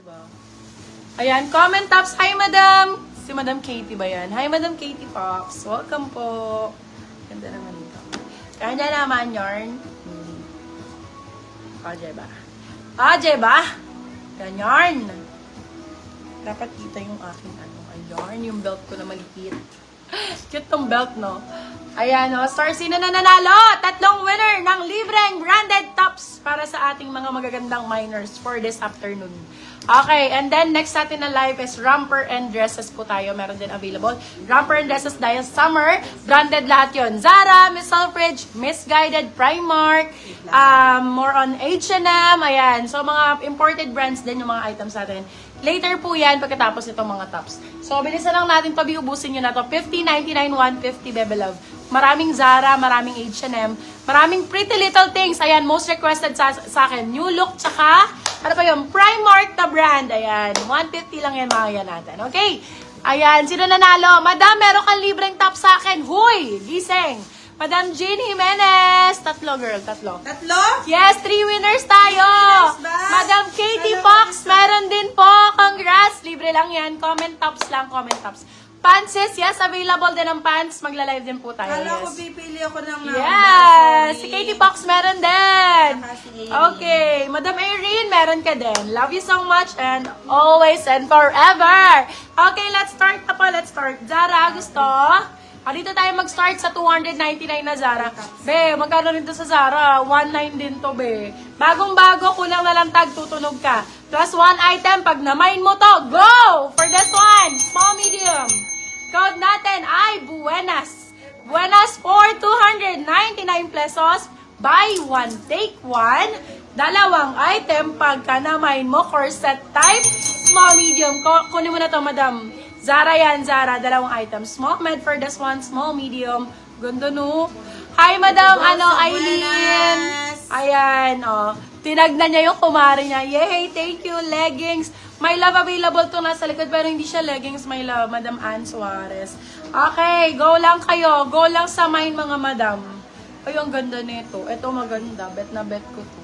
Diba? Ayan, comment tops. Hi, Madam! Si Madam Katie ba yan? Hi, Madam Katie Fox. Welcome po. Ganda naman ito. Kanya naman, yarn. Diba? Diba? Yan, yarn. Dapat kita yung aking yarn, yung belt ko na maliit. Cute tong belt, no? Ayan, o. Star, sino na nanalo? 3 winner ng libreng branded tops para sa ating mga magagandang minors for this afternoon. Okay, and then next natin na live is romper and dresses po tayo. Meron din available. Romper and dresses dahil summer. Branded lahat yon. Zara, Miss Selfridge, Misguided, Primark, more on H&M. Ayan, so mga imported brands din yung mga items natin. Later po yan pagkatapos itong mga tops. So, bilisan lang natin pabiubusin nyo na to. 50.99, 150, Bebe Love. Maraming Zara, maraming H&M, maraming Pretty Little Things. Ayan, most requested sa akin. New Look, tsaka, ano pa yun? Primark na brand. Ayan, 150 lang yan mga yan natin. Okay? Ayan, sino nanalo? Madam, meron kang libreng top sa akin. Huy! Gising! Madam Jean Jimenez. 3, girl. 3. 3? Yes, 3 winners tayo. Madam Katie Fox, meron din po. Congrats. Libre lang yan. Comment tops lang. Comment tops. Pantses, yes, available din ang pants. Magla-live din po tayo. Kala ko Yes. pipili ako ng number. Yes. Sorry. Si Katie Fox meron din. Saka si Amy. Okay. Madam Irene, meron ka din. Love you so much and always and forever. Okay, let's start na po. Let's start. Zara, gusto? Dito tayo mag-start sa 299 na Zara. Be, magkano rin to sa Zara? 19 din to, be. Bagong-bago, kulang na lang tag, tutunog ka. Plus 1 item, pag na-mine mo to, go! For this one, small, medium. Code natin ay Buenas. Buenas for 299 pesos. Buy one, take one. Dalawang item pagka na-mine mo, corset type, small, medium. Kunin mo na to, madam. Zara yan, Zara. Dalawang items. Small, med for this one. Small, medium. Ganda, no? Hi, madam. Eileen. Ayan, oh. Tinagnan niya yung kumari niya. Yay, thank you. Leggings. My love available to nasa likod, pero hindi siya leggings, my love. Madam Ann Suarez. Okay, go lang kayo. Go lang sa mine, mga madam. Ay, ang ganda nito. Ito maganda. Bet na bet ko to.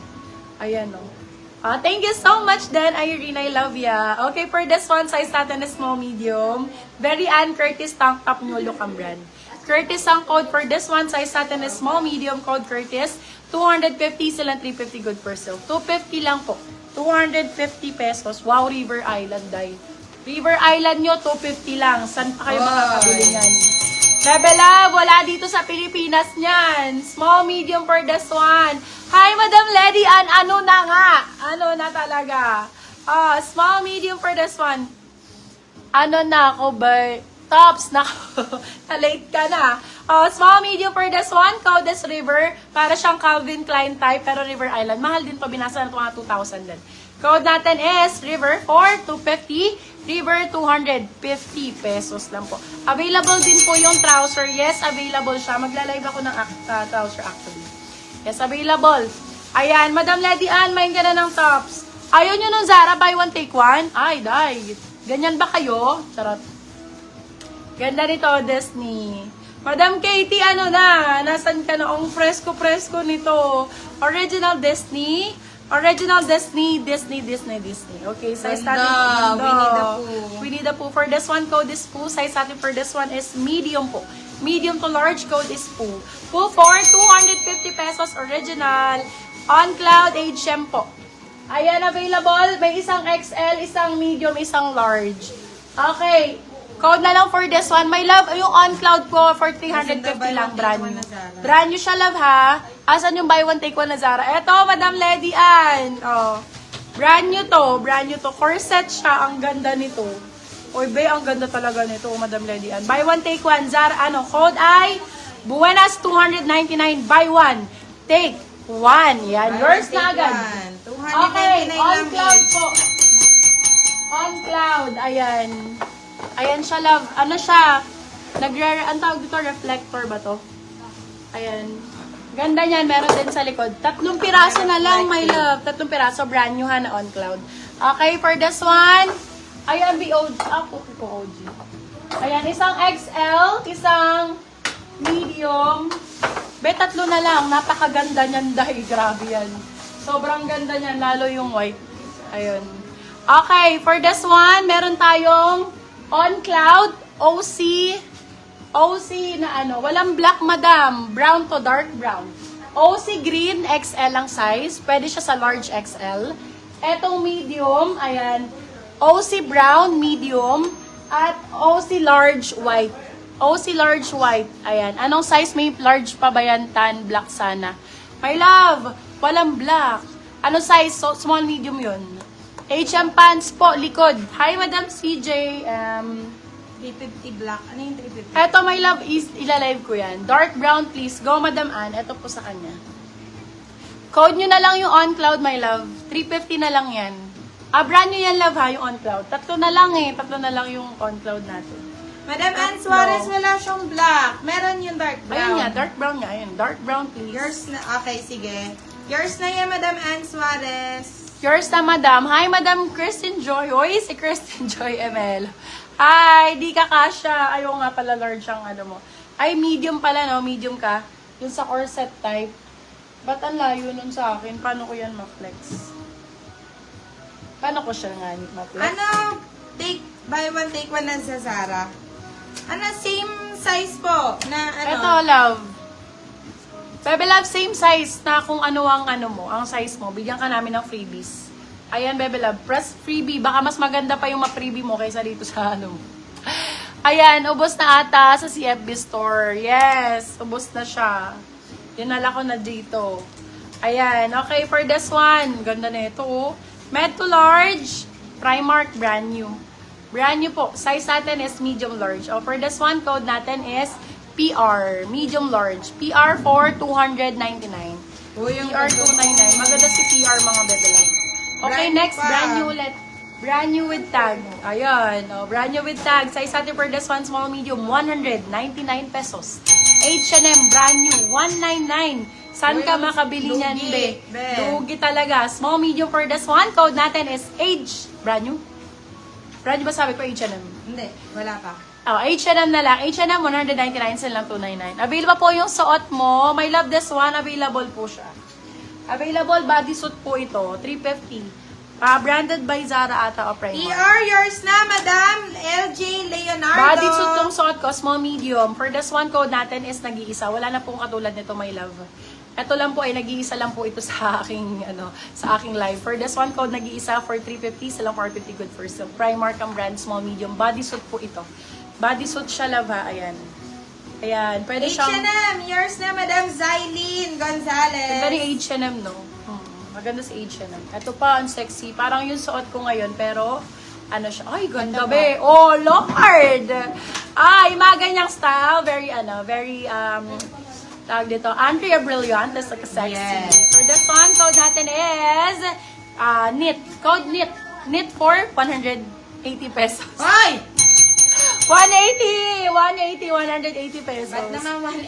Ayan, oh. Thank you so much then, Irene. I love ya. Okay, for this one, size natin is small, medium. Very Ann Curtis tank top New Look ang brand. Curtis ang code for this one, size natin is small, medium, code Curtis. 250 silang 350 good for sale. 250 lang po. 250 pesos. Wow, River Island, day. River Island nyo, 250 lang. Saan pa kayo makakabili yan? Bebe Love, wala dito sa Pilipinas niyan. Small, medium for this one. Hi, Madam Lady Ann. Ano na nga? Ano na talaga? Small, medium for this one. Ano na ako ba? Tops na ako. Na-late ka na. Small, medium for this one. Caudes River. Para siyang Calvin Klein type, pero River Island. Mahal din pa. Binasa na ito mga 2,000 din. Code natin is River for 250. River, 250 pesos lang po. Available din po yung trouser. Yes, available siya. Magla-live ako ng trouser actually. Yes, available. Ayan, Madam Lady Ann, may gana ng tops. Ayaw nyo nung Zara, buy one, take one? Ay, day. Ganyan ba kayo? Charot. Ganda nito, Disney. Madam Katie, ano na? Nasaan ka na? Ang fresco-fresco nito. Original Disney. Original Disney. Okay, size natin. Winnie the Pooh. For this one, code is Pooh. Size natin for this one is medium po. Medium to large, code is Pooh. Pooh for 250 pesos original. On Cloud H&M po. Ayan, available. May isang XL, isang medium, isang large. Okay. Code na lang for this one. My love, yung On Cloud ko for 350 lang, brand new. Brand new siya, love, ha? Asan yung buy one, take one na Zara? Eto, Madam Lady Ann. Oh. Brand new to. Brand new to. Corset siya. Ang ganda nito. Oy, be, ang ganda talaga nito, Madam Lady Ann. Buy one, take one. Zara, ano? Code ay Buenas 299. Buy one, take one. Yan. Yours na agad. Okay. On Cloud po. On Cloud. Ayan. Ayan siya, love. Ano siya? Ang tawag dito, reflector ba to? Ayan. Ganda niyan. Meron din sa likod. 3 piraso na lang, my love. 3 piraso. Brand new ha na On Cloud. Okay, for this one. Ayan, BOG. Cookie ko OG. Ayan, isang XL. Isang medium. Be, 3 na lang. Napakaganda niyan dahil. Grabe yan. Sobrang ganda niyan. Lalo yung white. Ayun. Okay, for this one, meron tayong On Cloud, OC na ano, walang black madam, brown to dark brown. OC green, XL ang size, pwede siya sa large XL. Etong medium, ayan, OC brown, medium, at OC large white. OC large white, ayan. Anong size? May large pa ba yan? Tan, black sana. My love, walang black. Anong size? So, small, medium yun. HM pants po, likod. Hi, Madam CJ. 350 black. Ano yung 350? Eto, my love, is ilalive ko yan. Dark brown, please. Go, Madam Ann. Eto po sa kanya. Code nyo na lang yung On Cloud, my love. 350 na lang yan. Brand nyo yan, love, ha, yung On Cloud. Tatlo na lang eh. Tatlo na lang yung On Cloud natin. Madam Ann Suarez, wala siyang black. Meron yung dark brown. Ayun nga, dark brown nga. Ayun, dark brown, please. Yours na, okay, sige. Yours na yan, Madam Ann Suarez. Yours na, Madam. Hi, Madam Kristen Joy. Oy, si Kristen Joy ML. Hi, di ka kasha. Ayaw nga pala large ang ano mo. Ay, medium pala, no? Medium ka. Yung sa corset type. Ba't ang layo nun sa akin? Paano ko yan ma-flex? Paano ko siya nga ma-flex? Ano, buy one, take one lang sa Zara. Ano, same size po na ano? Ito, love. Bebe Love, same size na kung ano ang ano mo, ang size mo. Bigyan ka namin ng freebies. Ayan, Bebe Love. Press freebie. Baka mas maganda pa yung ma-freebie mo kaysa dito sa ano mo. Ayan, ubos na ata sa CFB store. Yes, ubos na siya. Dinala ko na dito. Ayan, okay, for this one. Ganda na ito, oh. Med to large, Primark, brand new. Brand new po. Size natin is medium large. O, for this one, code natin is PR, medium large. PR for 299. O, yung PR 299. Maganda si PR, mga Bebe Love. Okay, Brand next, pa. brand new ulit. Brand new with tag. Ayan, oh, brand new with tag. Size natin for this one, small, medium, 199 pesos. H&M, brand new, 199. Saan ka Uy, makabili niyan, lugi, be? be. Lugi talaga. Small, medium for this one. Code natin is H. Brand new? Brand new ba sabi ko H&M? Hindi, wala pa. Oh, H&M na lang. H&M, 199 sila lang 299. Available po yung suot mo. My love, this one, available po siya. Available bodysuit po ito, 350. Branded by Zara ata o Primark. PR, yours na, Madam LJ Leonardo. Bodysuit tong suot ko, small, medium. For this one, code natin is nag-iisa. Wala na pong katulad nito, my love. Ito lang po ay nag-iisa lang po ito sa aking sa aking live. For this one, code nag-iisa for 350, silang 450 good for sale. Primark ang brand, small, medium. Bodysuit po ito. Bodysuit siya, love, ha. Ayan. Ayan. Pwede siyang... H&M, yours na, Madam Zylene Gonzalez. Ganda ni H&M, no? Maganda si H&M. Ito pa, ang sexy. Parang yung suot ko ngayon, pero ano siya. Ay, ganda, be. Oh, Lord! Ay, mga ganyang style. Very, tawag dito, Andrea Brilliant. That's like a sexy. Yes. For this one, code natin is knit. Code knit. Knit for 180 pesos. Hoy! 180! 180 pesos. Ba't naman